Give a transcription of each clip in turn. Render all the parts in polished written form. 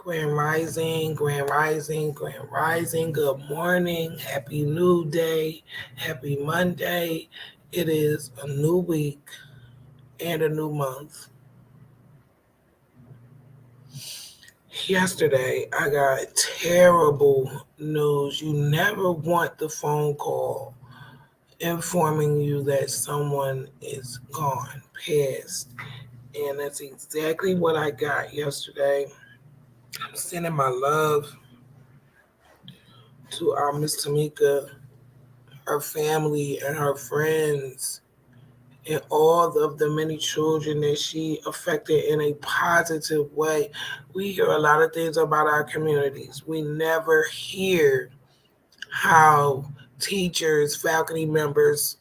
Grand Rising, Grand Rising, Grand Rising. Good morning. Happy new day. Happy Monday. It is a new week and a new month. Yesterday, I got terrible news. You never want the phone call informing you that someone is gone, passed. And that's exactly what I got yesterday. I'm sending my love to our Miss Tamika, her family, and her friends, and all of the many children that she affected in a positive way. We hear a lot of things about our communities. We never hear how teachers, faculty members,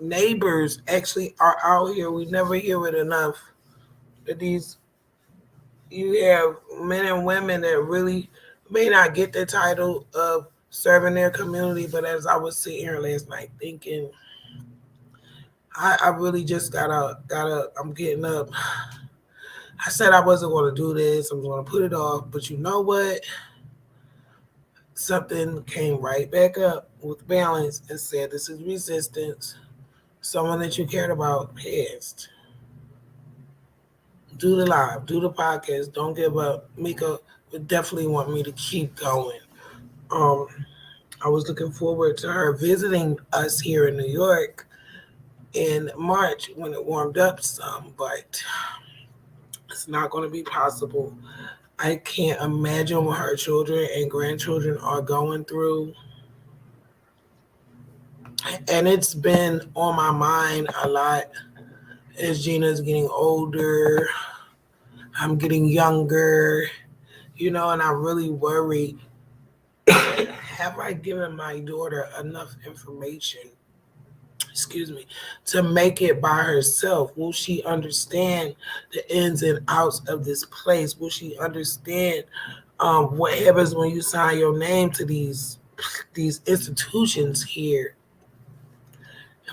neighbors actually are out here. We never hear it enough. That these you have men and women that really may not get the title of serving their community, but as I was sitting here last night thinking, I really just gotta I'm getting up. I said I wasn't gonna do this, I was gonna put it off, but you know what? Something came right back up with balance and said this is resistance. Someone that you cared about passed. Do the live, do the podcast, don't give up. Mika would definitely want me to keep going. Um, I was looking forward to her visiting us here in New York in March when it warmed up some, but it's not going to be possible. I can't imagine what her children and grandchildren are going through. And it's been on my mind a lot as Gina's getting older. I'm getting younger, and I really worry, have I given my daughter enough information, excuse me, to make it by herself? Will she understand the ins and outs of this place? Will she understand what happens when you sign your name to these institutions here?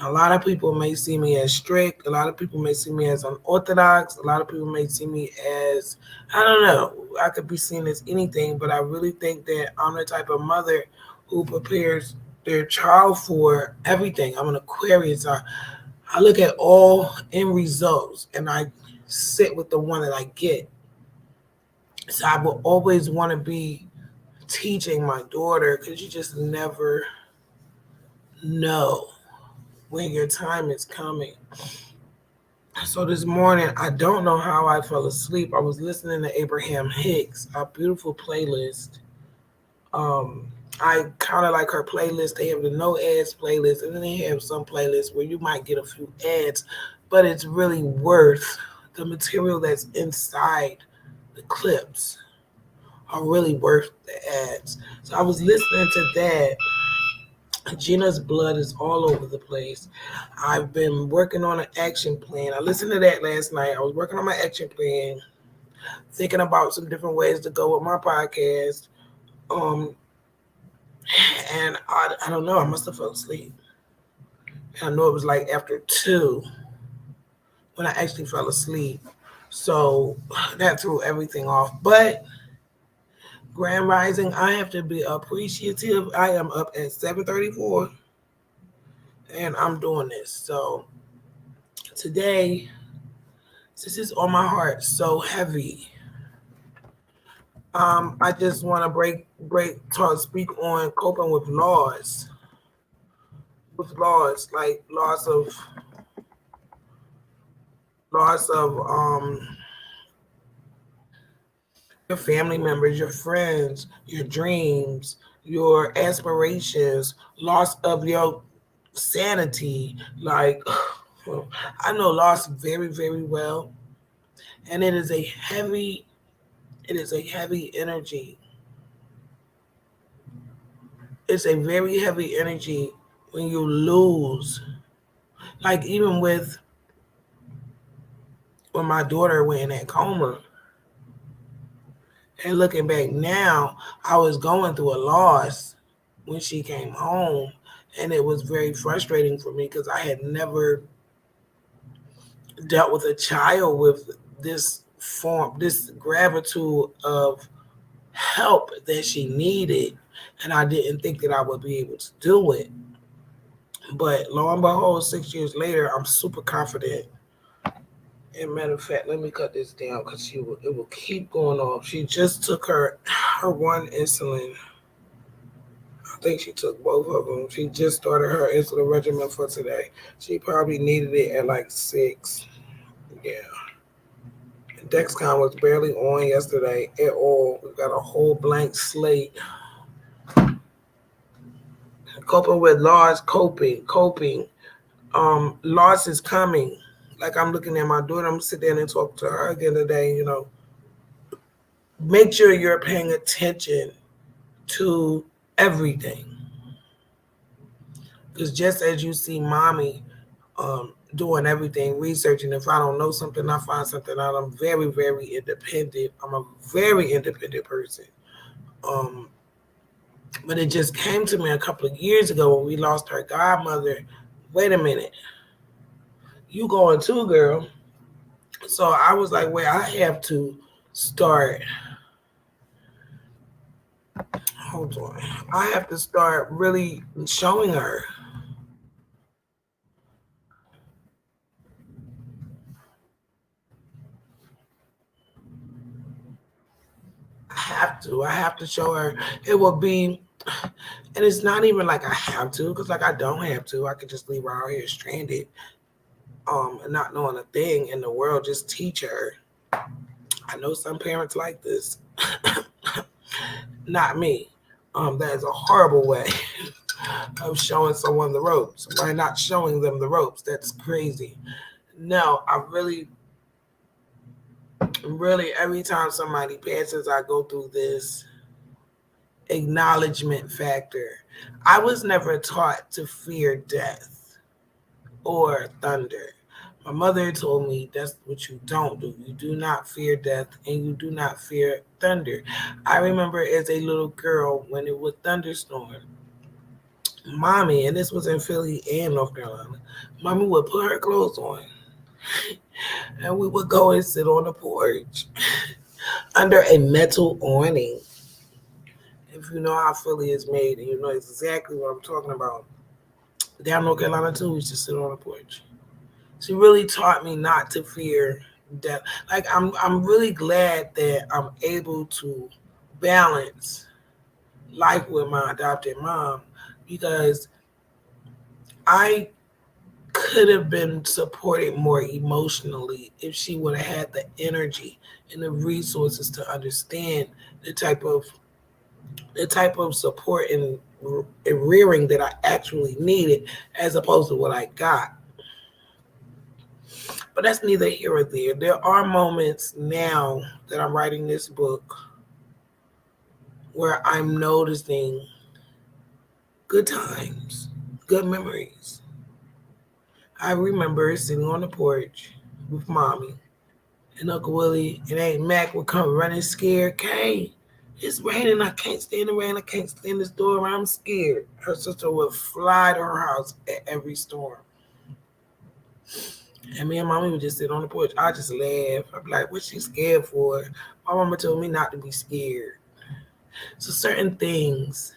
A lot of people may see me as strict. A lot of people may see me as unorthodox. A lot of people may see me as, I don't know, I could be seen as anything, but I really think that I'm the type of mother who prepares their child for everything. I'm an Aquarius. I look at all end results and I sit with the one that I get. So I will always want to be teaching my daughter because you just never know when your time is coming. So this morning, I don't know how I fell asleep. I was listening to Abraham Hicks, a beautiful playlist. I kind of like her playlist. They have the no ads playlist, and then they have some playlists where you might get a few ads, but it's really worth the material that's inside the clips are really worth the ads. So I was listening to that. Gina's blood is all over the place. I've been working on an action plan. I listened to that last night. I was working on my action plan, thinking about some different ways to go with my podcast. Um, and I don't know. I must have fell asleep. I know it was like after 2 when I actually fell asleep. So that threw everything off. But Grand Rising, I have to be appreciative. I am up at 7:34 and I'm doing this. So today, this is on my heart so heavy. I just want to speak on coping with laws like loss of your family members, your friends, your dreams, your aspirations, loss of your sanity. Like I know loss very, very well, and it is a heavy energy. It's a very heavy energy when you lose. Like even with when my daughter went in that coma, and looking back now, I was going through a loss when she came home, and it was very frustrating for me because I had never dealt with a child with this gravitude of help that she needed, and I didn't think that I would be able to do it. But lo and behold, 6 years later, I'm super confident. And matter of fact, let me cut this down because it will keep going off. She just took her one insulin. I think she took both of them. She just started her insulin regimen for today. She probably needed it at like 6. Yeah. Dexcom was barely on yesterday at all. We got a whole blank slate. Coping with loss, coping. Loss is coming. Like I'm looking at my daughter, I'm gonna sit down and talk to her again today. Make sure you're paying attention to everything. Because just as you see mommy doing everything, researching, if I don't know something, I find something out. I'm very, very independent. I'm a very independent person. But it just came to me a couple of years ago when we lost our godmother. Wait a minute. You going too, girl. So I was like, wait, I have to start. Hold on. I have to start really showing her. I have to show her. It will be, and it's not even like I have to, because like I don't have to. I could just leave her out here stranded, and not knowing a thing in the world. Just teach her. I know some parents like this. Not me. That is a horrible way of showing someone the ropes by not showing them the ropes. That's crazy. No, I really, every time somebody passes, I go through this acknowledgement factor. I was never taught to fear death or thunder. My mother told me that's what you don't do. You do not fear death and you do not fear thunder. I remember as a little girl when it would thunderstorm, mommy, and this was in Philly and North Carolina, mommy would put her clothes on and we would go and sit on the porch under a metal awning. If you know how Philly is made and you know exactly what I'm talking about, down North Carolina too, we used to sit on the porch. She really taught me not to fear death. Like I'm really glad that I'm able to balance life with my adopted mom, because I could have been supported more emotionally if she would have had the energy and the resources to understand the type of support and rearing that I actually needed, as opposed to what I got. But that's neither here or there. There are moments now that I'm writing this book where I'm noticing good times, good memories. I remember sitting on the porch with mommy and Uncle Willie and Aunt Mac would come running scared. Kay, it's raining. I can't stand the rain. I can't stand this storm. I'm scared. Her sister would fly to her house at every storm. And me and mommy would just sit on the porch. I just laugh. I'd be like, what's she scared for? My mama told me not to be scared. So certain things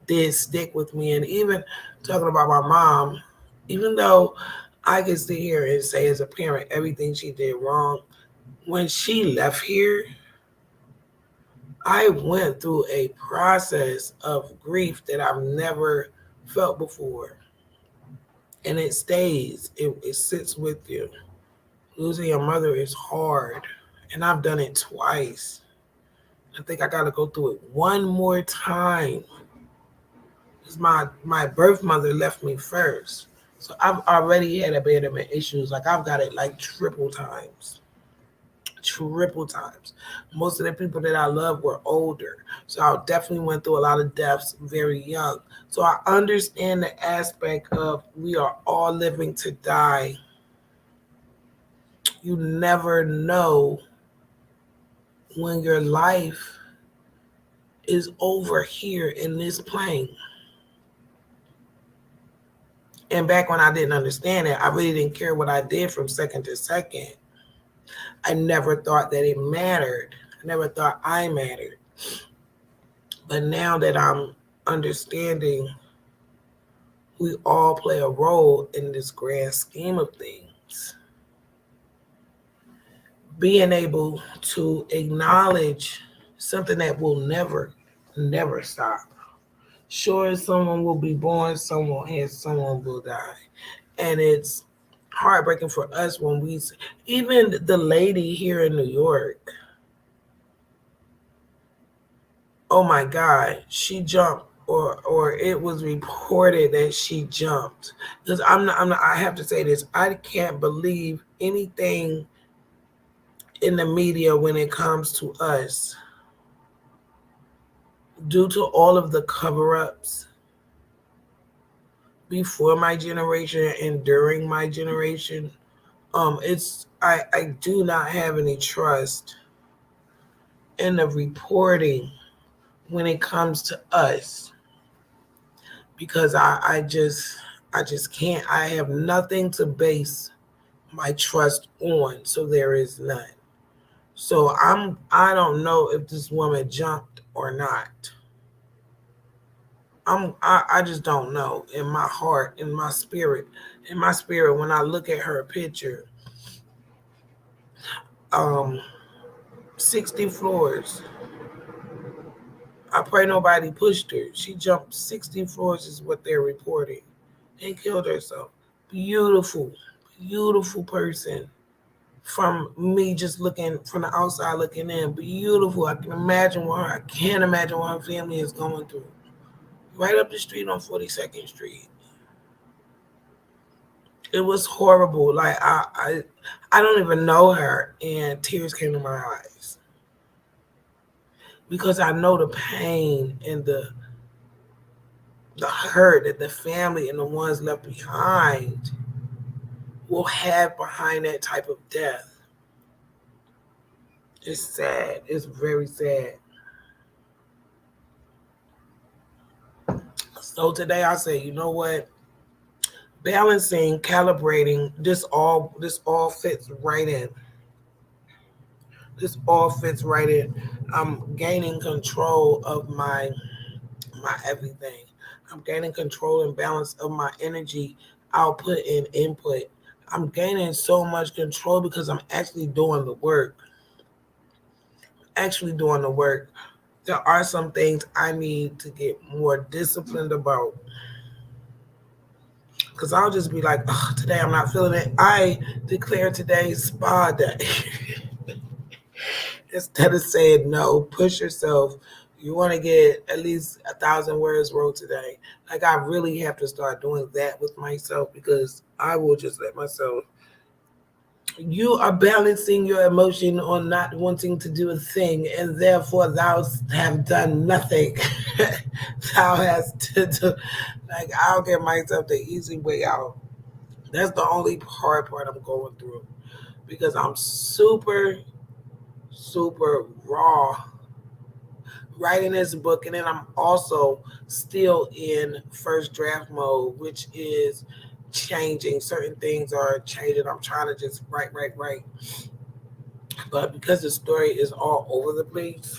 did stick with me. And even talking about my mom, even though I can sit here and say as a parent everything she did wrong, when she left here, I went through a process of grief that I've never felt before. And it stays. It sits with you. Losing your mother is hard. And I've done it twice. I think I got to go through it one more time. Because my birth mother left me first. So I've already had abandonment issues. Like I've got it like triple times. Most of the people that I love were older. So I definitely went through a lot of deaths very young. So I understand the aspect of we are all living to die. You never know when your life is over here in this plane. And back when I didn't understand it, I really didn't care what I did from second to second. I never thought that it mattered. I never thought I mattered. But now that I'm understanding we all play a role in this grand scheme of things, being able to acknowledge something that will never stop. Sure, someone will be born, someone will die. And it's heartbreaking for us when even the lady here in New York, oh my God, she jumped, or it was reported that she jumped. Because I have to say this, I can't believe anything in the media when it comes to us due to all of the cover-ups before my generation and during my generation. It's I do not have any trust in the reporting when it comes to us, because I just can't. I have nothing to base my trust on, so there is none. So I don't know if this woman jumped or not. I just don't know. In my heart, in my spirit, when I look at her picture, um 60 floors. I pray nobody pushed her. She jumped 60 floors is what they're reporting, and killed herself. Beautiful, beautiful person. From me just looking from the outside looking in, beautiful. I can't imagine what her family is going through. Right up the street on 42nd Street. It was horrible. Like I don't even know her, and tears came to my eyes because I know the pain and the hurt that the family and the ones left behind will have behind that type of death. It's sad. It's very sad. So today I say, you know what? Balancing, calibrating, this all fits right in. This all fits right in. I'm gaining control of my everything. I'm gaining control and balance of my energy, output and input. I'm gaining so much control because I'm actually doing the work. Actually doing the work. There are some things I need to get more disciplined about. Because I'll just be like, oh, today I'm not feeling it. I declare today spa day. Instead of saying no, push yourself. You want to get at least 1,000 words wrote today. Like, I really have to start doing that with myself, because I will just let myself. You are balancing your emotion on not wanting to do a thing, and therefore thou have done nothing. Thou hast to do, like, I'll give myself the easy way out. That's the only hard part I'm going through, because I'm super, super raw writing this book, and then I'm also still in first draft mode, which is changing. Certain things are changing. I'm trying to just write. But because the story is all over the place,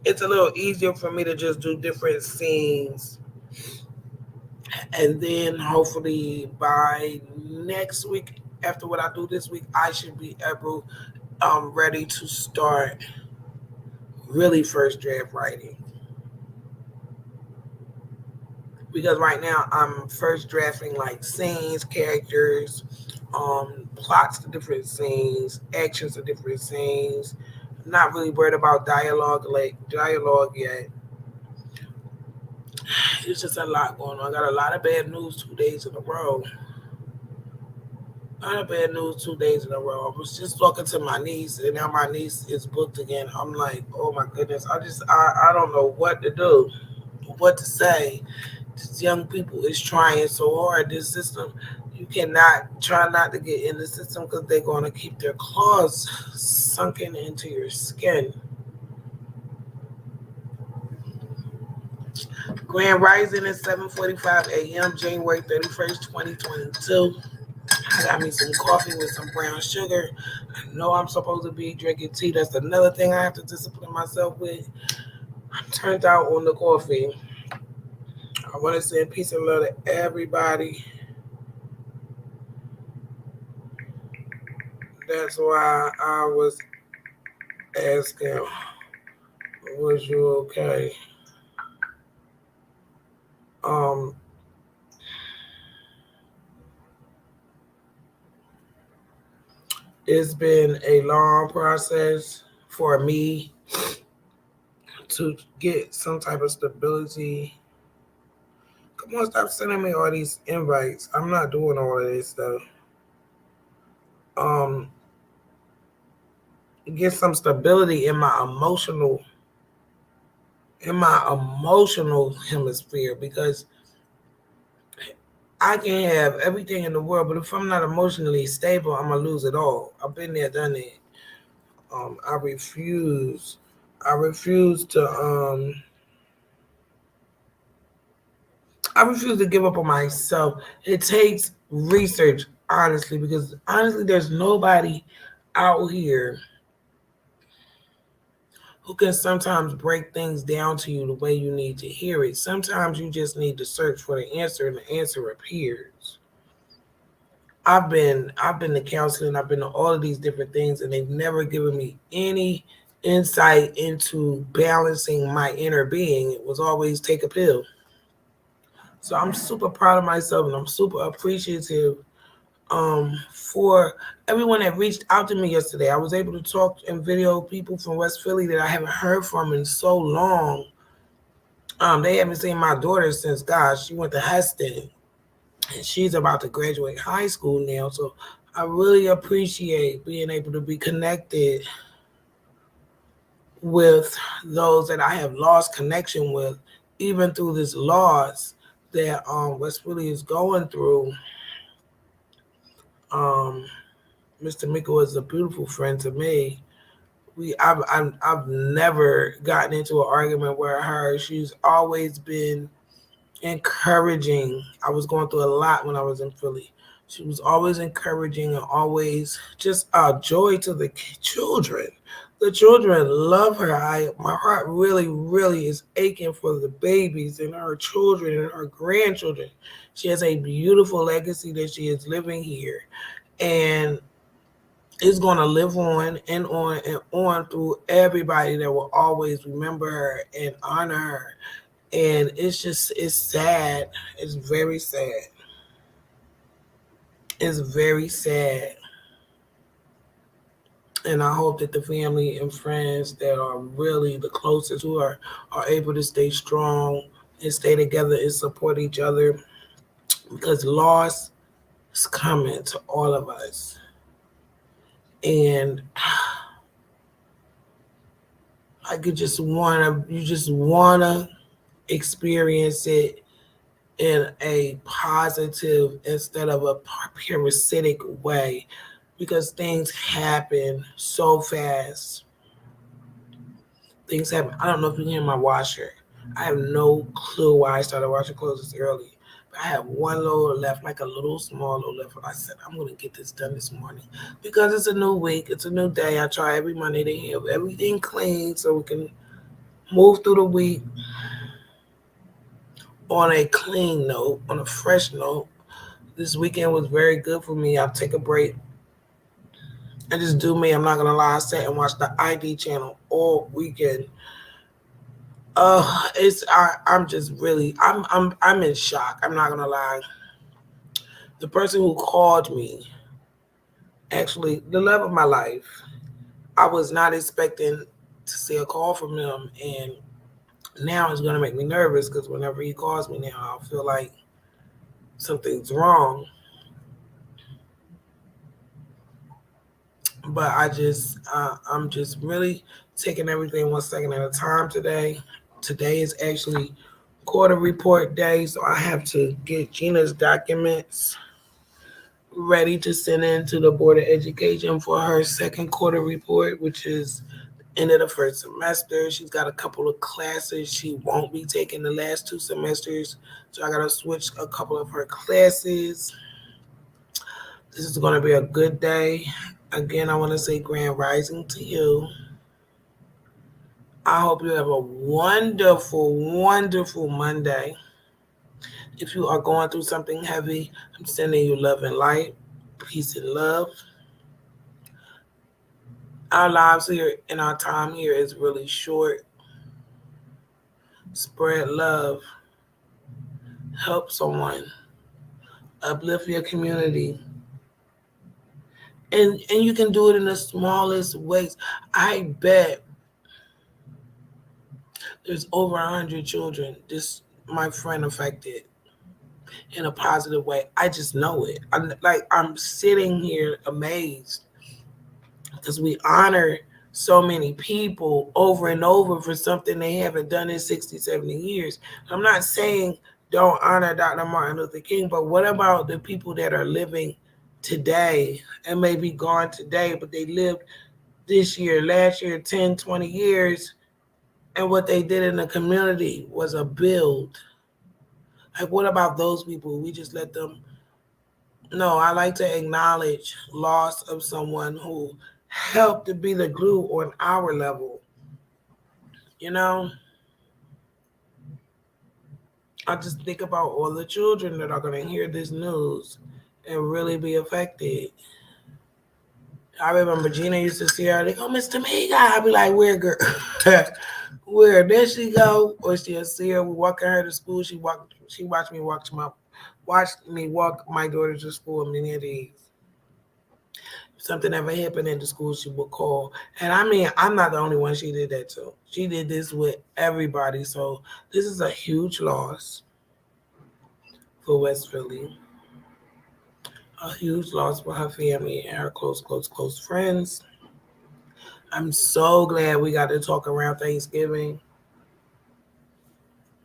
it's a little easier for me to just do different scenes. And then hopefully by next week, after what I do this week, I should be able ready to start really first draft writing. Because right now I'm first drafting like scenes, characters, plots to different scenes, actions to different scenes. I'm not really worried about dialogue yet. It's just a lot going on. I got a lot of bad news 2 days in a row. A lot of bad news 2 days in a row. I was just talking to my niece, and now my niece is booked again. I'm like, oh my goodness. I don't know what to do, what to say. These young people is trying so hard. This system, you cannot try not to get in the system, because they're going to keep their claws sunken into your skin. Grand Rising is 7:45 a.m. January 31st, 2022. got me some coffee with some brown sugar. I know I'm supposed to be drinking tea. That's another thing I have to discipline myself with. I'm turned out on the coffee. I want to send peace and love to everybody. That's why I was asking, was you okay? Um, it's been a long process for me to get some type of stability. Come on, stop sending me all these invites. I'm not doing all of this stuff. Um, get some stability in my emotional hemisphere, because I can have everything in the world, but if I'm not emotionally stable, I'm gonna lose it all. I've been there, done it. I refuse. I refuse to. I refuse to give up on myself. It takes research, honestly, because honestly, there's nobody out here who can sometimes break things down to you the way you need to hear it. Sometimes you just need to search for the answer, and the answer appears. I've been to counseling, I've been to all of these different things, and they've never given me any insight into balancing my inner being. It was always take a pill. So I'm super proud of myself, and I'm super appreciative for everyone that reached out to me yesterday. I was able to talk and video people from West Philly that I haven't heard from in so long. They haven't seen my daughter since, gosh, she went to Heston, and she's about to graduate high school now. So I really appreciate being able to be connected with those that I have lost connection with, even through this loss that West Philly is going through. Um, Mr. Miko is a beautiful friend to me. I've never gotten into an argument with her. She's always been encouraging. I was going through a lot when I was in Philly. She was always encouraging and always just a joy to the children. The children love her. My heart really, really is aching for the babies and her children and her grandchildren. She has a beautiful legacy that she is living here, and it's going to live on and on and on through everybody that will always remember her and honor her. And it's sad. It's very sad. It's very sad. And I hope that the family and friends that are really the closest to her are able to stay strong and stay together and support each other, because loss is coming to all of us. And I could just wanna you just wanna experience it in a positive instead of a parasitic way, because things happen so fast. Things happen. I don't know if you can hear my washer. I have no clue why I started washing clothes this early. But I have one load left, like a little small load left. And I said, I'm going to get this done this morning because it's a new week. It's a new day. I try every Monday to have everything clean so we can move through the week on a clean note, on a fresh note. This weekend was very good for me. I'll take a break and just do me. I'm not gonna lie. I sat and watched the ID channel all weekend. I'm just really I'm in shock. I'm not gonna lie. The person who called me, actually the love of my life, I was not expecting to see a call from him, and now it's gonna make me nervous because whenever he calls me now, I'll feel like something's wrong. But I'm just really taking everything one second at a time today. Today is actually quarter report day, so I have to get Gina's documents ready to send in to the Board of Education for her second quarter report, which is end of the first semester. She's got a couple of classes she won't be taking the last 2 semesters, so I gotta switch a couple of her classes. This is going to be a good day. Again, I want to say grand rising to you. I hope you have a wonderful, wonderful Monday. If you are going through something heavy, I'm sending you love and light, peace and love. Our lives here and our time here is really short. Spread love, help someone, uplift your community. And you can do it in the smallest ways. I bet there's over 100 children this my friend affected in a positive way. I just know it. I'm sitting here amazed because we honor so many people over and over for something they haven't done in 60, 70 years. I'm not saying don't honor Dr. Martin Luther King, but what about the people that are living today and may be gone today, but they lived this year, last year, 10, 20 years, and what they did in the community was a build. Like, what about those people? We just let them. No, I like to acknowledge loss of someone who helped to be the glue on our level. You know, I just think about all the children that are going to hear this news and really be affected. I remember Gina used to see her, they go, Miss Tamika. I'd be like, where, girl? Where? There she go. Or she'll see her, we walking her to school. She watched me walk my daughter to school many of these. If something ever happened in the school, she would call. And I mean, I'm not the only one she did that to. She did this with everybody. So this is a huge loss for West Philly. A huge loss for her family and her close, close, close friends. I'm so glad we got to talk around Thanksgiving.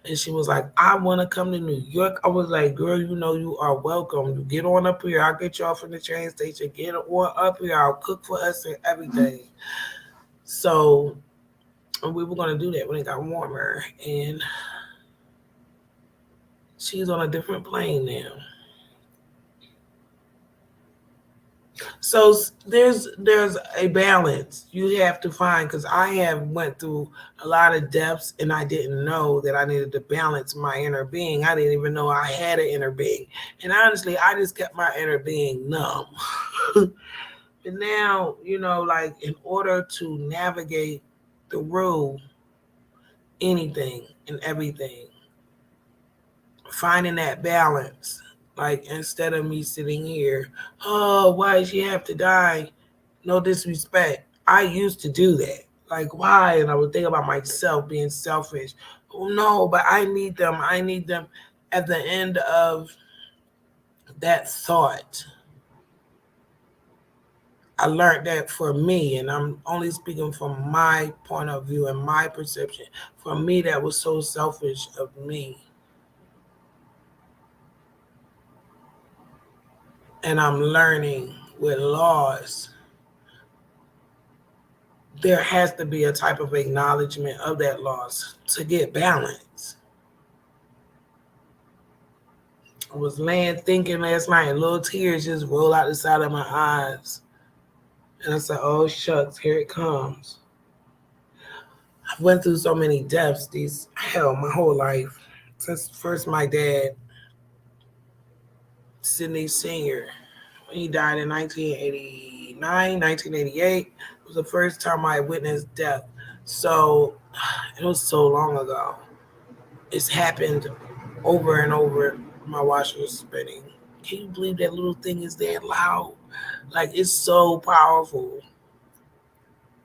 And she was like, I want to come to New York. I was like, girl, you know you are welcome. You get on up here. I'll get you off from the train station. Get on up here. I'll cook for us and everything. So we were going to do that when it got warmer. And she's on a different plane now. So there's a balance you have to find, because I have went through a lot of deaths and I didn't know that I needed to balance my inner being. I didn't even know I had an inner being, and honestly I just kept my inner being numb. But now, like, in order to navigate through anything and everything, finding that balance. Like, instead of me sitting here, oh, why did she have to die? No disrespect. I used to do that. Like, why? And I would think about myself being selfish. Oh, no, but I need them. I need them. At the end of that thought, I learned that for me, and I'm only speaking from my point of view and my perception. For me, that was so selfish of me. And I'm learning with loss, there has to be a type of acknowledgement of that loss to get balance. I was laying thinking last night, and little tears just roll out the side of my eyes. And I said, oh, shucks, here it comes. I went through so many deaths, my whole life. Since first my dad, Sidney Sr., when he died in 1989, 1988, it was the first time I witnessed death. So it was so long ago. It's happened over and over. My washer is spinning. Can you believe that little thing is that loud? Like, it's so powerful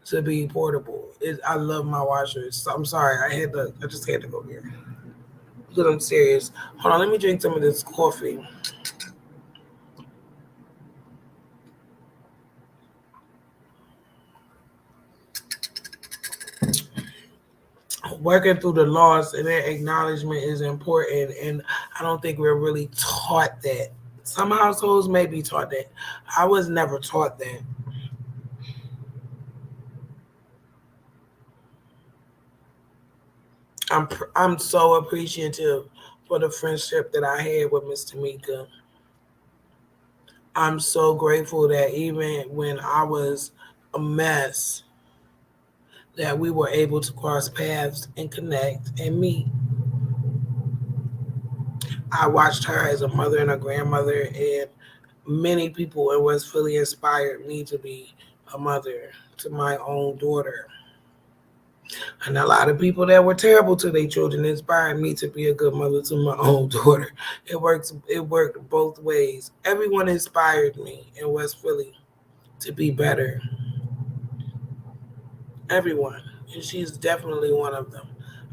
to be portable. I love my washers. I'm sorry, I just had to go here because I'm serious. Hold on, let me drink some of this coffee. Working through the loss and that acknowledgement is important, and I don't think we're really taught that. Some households may be taught that. I was never taught that. I'm so appreciative for the friendship that I had with Miss Tamika. I'm so grateful that even when I was a mess, that we were able to cross paths and connect and meet. I watched her as a mother and a grandmother, and many people in West Philly inspired me to be a mother to my own daughter. And a lot of people that were terrible to their children inspired me to be a good mother to my own daughter. It worked both ways. Everyone inspired me in West Philly to be better. Everyone. And she's definitely one of them.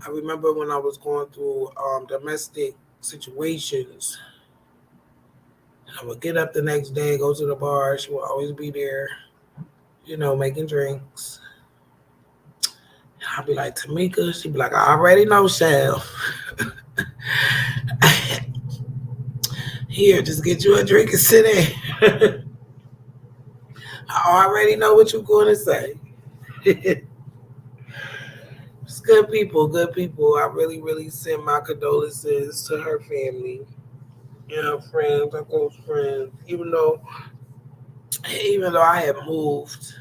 I remember when I was going through domestic situations, I would get up the next day, go to the bar. She would always be there, making drinks. I'd be like, Tamika. She'd be like, I already know, Shell. Here, just get you a drink and sit in. I already know what you're going to say. It's good people, good people. I really, really send my condolences to her family and her friends, her close friends. Even though I had moved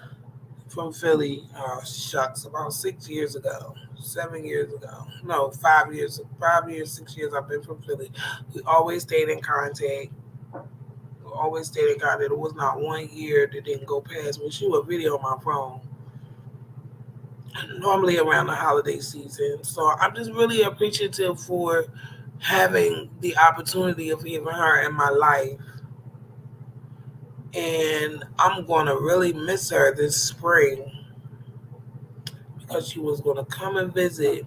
from Philly, shucks, about 6 years ago, 7 years ago, no, 5 years, 6 years. I've been from Philly. We always stayed in contact. We always stayed in contact. It was not one year that didn't go past me. She would video on my phone normally around the holiday season. So I'm just really appreciative for having the opportunity of having her in my life. And I'm going to really miss her this spring because she was going to come and visit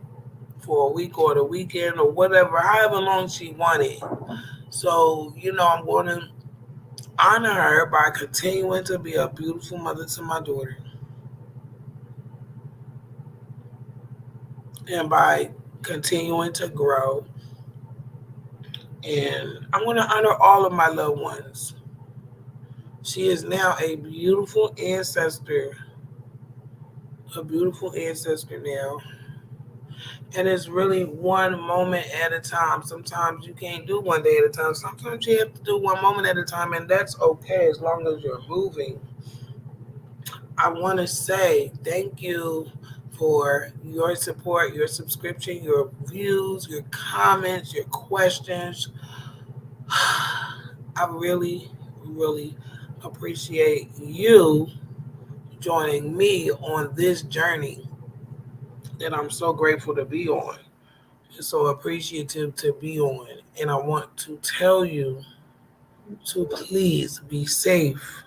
for a week or the weekend or whatever, however long she wanted. So, I'm going to honor her by continuing to be a beautiful mother to my daughter and by continuing to grow. And I'm going to honor all of my loved ones. She is now a beautiful ancestor now. And it's really one moment at a time. Sometimes you can't do one day at a time. Sometimes you have to do one moment at a time, and that's okay as long as you're moving. I want to say thank you for your support, your subscription, your views, your comments, your questions. I really, really appreciate you joining me on this journey that I'm so grateful to be on. So appreciative to be on. And I want to tell you to please be safe.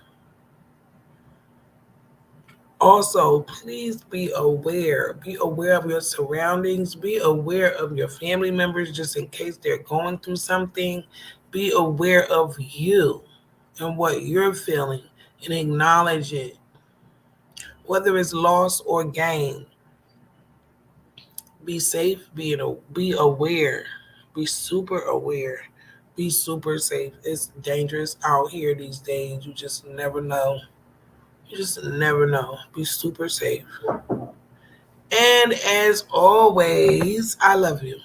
Also, please be aware. Be aware of your surroundings. Be aware of your family members just in case they're going through something. Be aware of you and what you're feeling and acknowledge it. Whether it's loss or gain, be safe, be aware, be super aware, be super safe. It's dangerous out here these days. You just never know. You just never know. Be super safe. And as always, I love you.